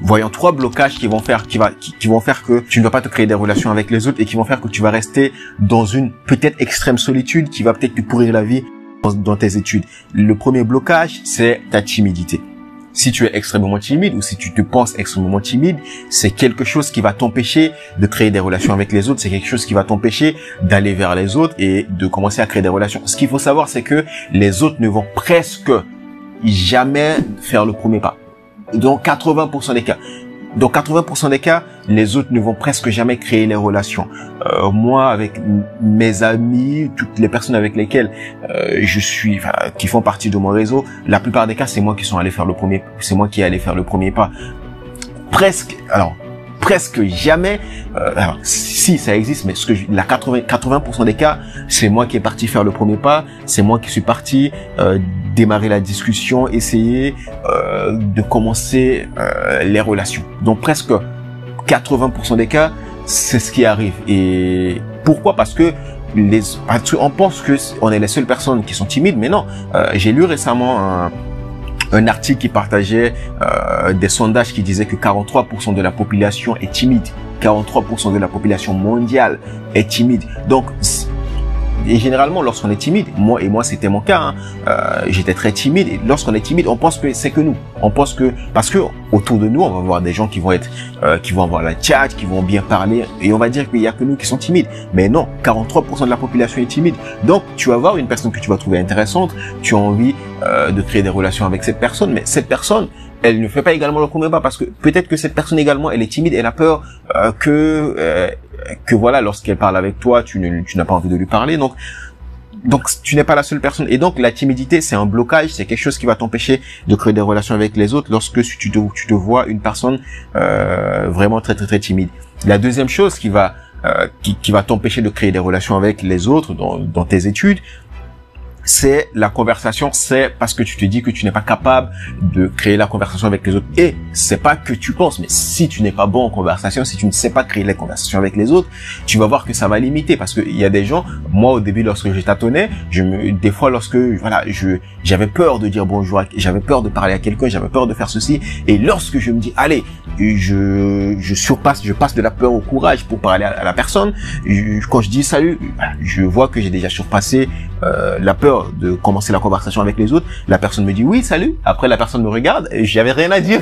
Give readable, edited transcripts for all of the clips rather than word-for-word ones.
Voyons 3 blocages qui vont faire que tu ne vas pas te créer des relations avec les autres et qui vont faire que tu vas rester dans une peut-être extrême solitude qui va peut-être te pourrir la vie dans tes études. Le premier blocage, c'est ta timidité. Si tu es extrêmement timide ou si tu te penses extrêmement timide, c'est quelque chose qui va t'empêcher de créer des relations avec les autres, c'est quelque chose qui va t'empêcher d'aller vers les autres et de commencer à créer des relations. Ce qu'il faut savoir, c'est que les autres ne vont presque jamais faire le premier pas. Dans 80% des cas. Dans 80% des cas, les autres ne vont presque jamais créer les relations. Moi, avec mes amis, toutes les personnes avec lesquelles qui font partie de mon réseau, la plupart des cas, c'est moi qui ai allé faire le premier pas. Presque jamais. Alors, si ça existe, mais 80% des cas, c'est moi qui est parti faire le premier pas, c'est moi qui suis parti démarrer la discussion, essayer de commencer les relations. Donc presque 80% des cas, c'est ce qui arrive. Et pourquoi? Parce que on pense que on est les seules personnes qui sont timides, mais non. J'ai lu récemment un article qui partageait des sondages qui disaient que 43% de la population est timide. 43% de la population mondiale est timide. Donc, et généralement, lorsqu'on est timide, moi c'était mon cas, j'étais très timide. Et lorsqu'on est timide, on pense que c'est que nous. On pense que parce que autour de nous, on va voir des gens qui vont avoir la chat, qui vont bien parler, et on va dire qu'il y a que nous qui sont timides. Mais non, 43% de la population est timide. Donc, tu vas voir une personne que tu vas trouver intéressante, tu as envie de créer des relations avec cette personne, mais cette personne, elle ne fait pas également le premier pas parce que peut-être que cette personne également, elle est timide, elle a peur que voilà, lorsqu'elle parle avec toi, tu n'as pas envie de lui parler. Donc tu n'es pas la seule personne. Et donc la timidité, c'est un blocage, c'est quelque chose qui va t'empêcher de créer des relations avec les autres lorsque tu te vois une personne vraiment très très très timide. La deuxième chose qui va t'empêcher de créer des relations avec les autres dans tes études, c'est la conversation. C'est parce que tu te dis que tu n'es pas capable de créer la conversation avec les autres. Et c'est pas que tu penses, mais si tu n'es pas bon en conversation, si tu ne sais pas créer les conversations avec les autres, tu vas voir que ça va limiter. Parce que il y a des gens, moi au début lorsque je tâtonnais, des fois lorsque j'avais peur de dire bonjour, j'avais peur de parler à quelqu'un, j'avais peur de faire ceci. Et lorsque je me dis allez, je passe de la peur au courage pour parler à la personne. Quand je dis salut, je vois que j'ai déjà surpassé la peur de commencer la conversation avec les autres. La personne me dit oui, salut. Après, la personne me regarde et j'avais rien à dire.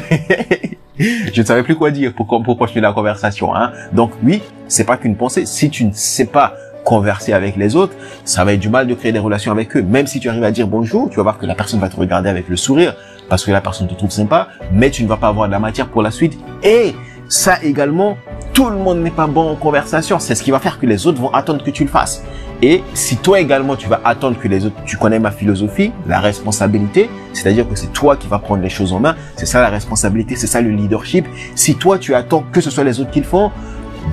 Je ne savais plus quoi dire pour continuer la conversation. Donc oui, c'est pas qu'une pensée. Si tu ne sais pas converser avec les autres, ça va être du mal de créer des relations avec eux. Même si tu arrives à dire bonjour, tu vas voir que la personne va te regarder avec le sourire parce que la personne te trouve sympa, mais tu ne vas pas avoir de la matière pour la suite. Et ça également, tout le monde n'est pas bon en conversation. C'est ce qui va faire que les autres vont attendre que tu le fasses. Et si toi également, tu vas attendre que les autres, tu connais ma philosophie, la responsabilité, c'est-à-dire que c'est toi qui vas prendre les choses en main. C'est ça la responsabilité, c'est ça le leadership. Si toi, tu attends que ce soit les autres qui le font,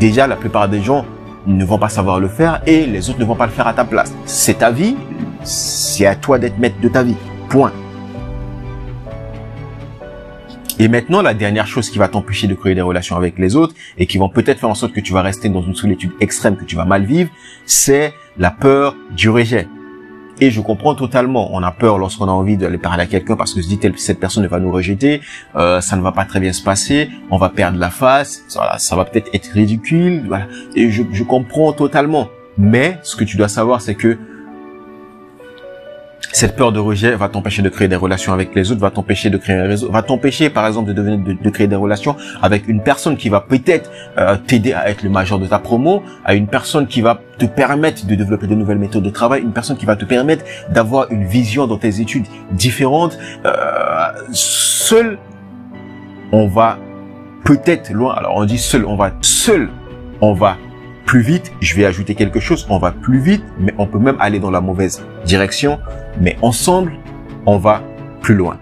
déjà, la plupart des gens ne vont pas savoir le faire et les autres ne vont pas le faire à ta place. C'est ta vie, c'est à toi d'être maître de ta vie. Point. Et maintenant, la dernière chose qui va t'empêcher de créer des relations avec les autres et qui vont peut-être faire en sorte que tu vas rester dans une solitude extrême, que tu vas mal vivre, c'est la peur du rejet. Et je comprends totalement. On a peur lorsqu'on a envie d'aller parler à quelqu'un parce que se dit cette personne va nous rejeter, ça ne va pas très bien se passer, on va perdre la face, ça va peut-être être ridicule, voilà. Et je comprends totalement. Mais ce que tu dois savoir, c'est que cette peur de rejet va t'empêcher de créer des relations avec les autres, va t'empêcher de créer un réseau, va t'empêcher par exemple de créer des relations avec une personne qui va peut-être t'aider à être le major de ta promo, à une personne qui va te permettre de développer de nouvelles méthodes de travail, une personne qui va te permettre d'avoir une vision dans tes études différente. Seul, on va peut-être loin. Alors on dit seul, on va plus vite. Je vais ajouter quelque chose, on va plus vite, mais on peut même aller dans la mauvaise direction. Mais ensemble, on va plus loin.